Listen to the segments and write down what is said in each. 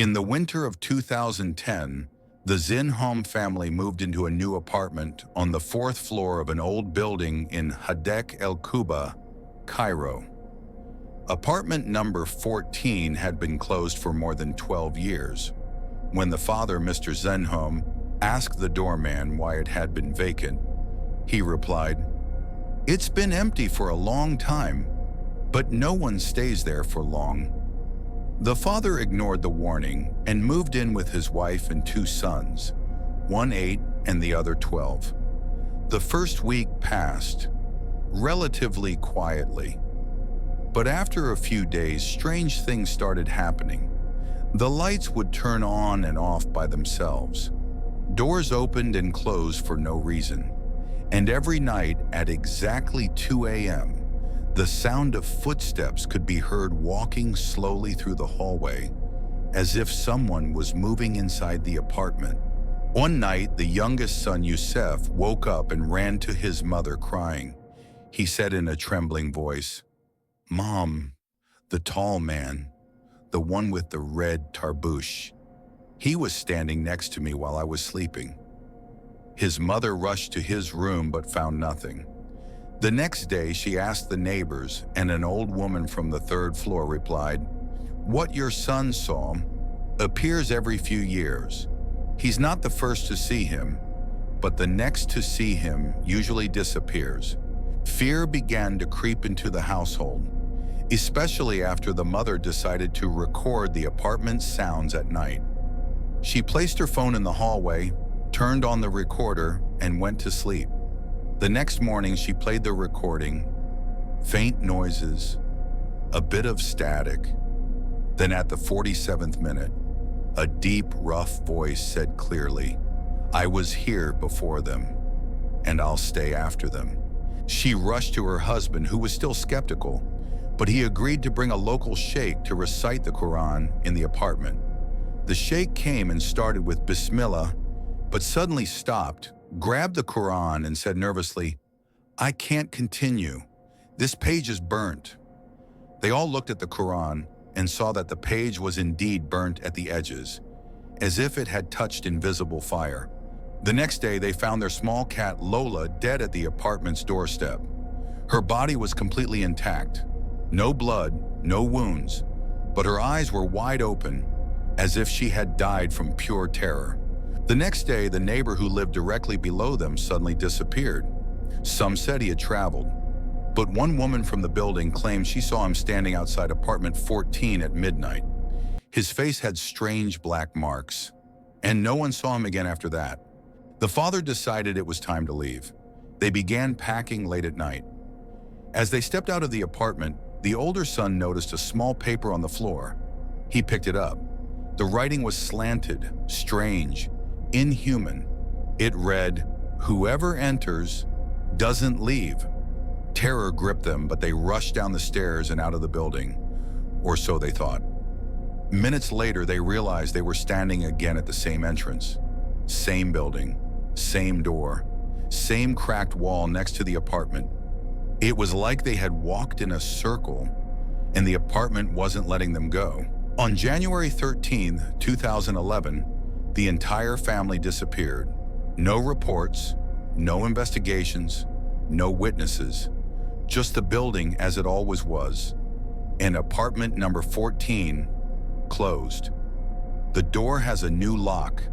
In the winter of 2010, the Zeinhom family moved into a new apartment on the fourth floor of an old building in Hadek El Kuba, Cairo. Apartment number 14 had been closed for more than 12 years. When the father, Mr. Zeinhom, asked the doorman why it had been vacant, he replied, "It's been empty for a long time, but no one stays there for long." The father ignored the warning and moved in with his wife and two sons, one 8 and the other 12. The first week passed relatively quietly, but after a few days, strange things started happening. The lights would turn on and off by themselves. Doors opened and closed for no reason. And every night at exactly 2 a.m., the sound of footsteps could be heard walking slowly through the hallway, as if someone was moving inside the apartment. One night, the youngest son, Youssef, woke up and ran to his mother crying. He said in a trembling voice, "Mom, the tall man, the one with the red tarbouche, he was standing next to me while I was sleeping." His mother rushed to his room but found nothing. The next day, she asked the neighbors, and an old woman from the third floor replied, "What your son saw appears every few years. He's not the first to see him, but the next to see him usually disappears." Fear began to creep into the household, especially after the mother decided to record the apartment's sounds at night. She placed her phone in the hallway, turned on the recorder, and went to sleep. The next morning, she played the recording. Faint noises, a bit of static. Then at the 47th minute, a deep, rough voice said clearly, "I was here before them, and I'll stay after them." She rushed to her husband, who was still skeptical, but he agreed to bring a local sheikh to recite the Quran in the apartment. The sheikh came and started with Bismillah, but suddenly stopped, grabbed the Quran and said nervously, "I can't continue. This page is burnt." They all looked at the Quran and saw that the page was indeed burnt at the edges, as if it had touched invisible fire. The next day, they found their small cat Lola dead at the apartment's doorstep. Her body was completely intact. No blood, no wounds, but her eyes were wide open, as if she had died from pure terror. The next day, the neighbor who lived directly below them suddenly disappeared. Some said he had traveled, but one woman from the building claimed she saw him standing outside apartment 14 at midnight. His face had strange black marks, and no one saw him again after that. The father decided it was time to leave. They began packing late at night. As they stepped out of the apartment, the older son noticed a small paper on the floor. He picked it up. The writing was slanted, strange, inhuman. It read, "Whoever enters doesn't leave." Terror gripped them, but they rushed down the stairs and out of the building, or so they thought. Minutes later, they realized they were standing again at the same entrance. Same building, same door, same cracked wall next to the apartment. It was like they had walked in a circle, and the apartment wasn't letting them go. On January 13, 2011, the entire family disappeared. No reports, no investigations, no witnesses, just the building as it always was, and apartment number 14 closed. The door has a new lock,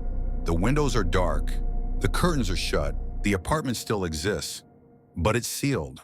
the windows are dark, the curtains are shut, the apartment still exists, but it's sealed.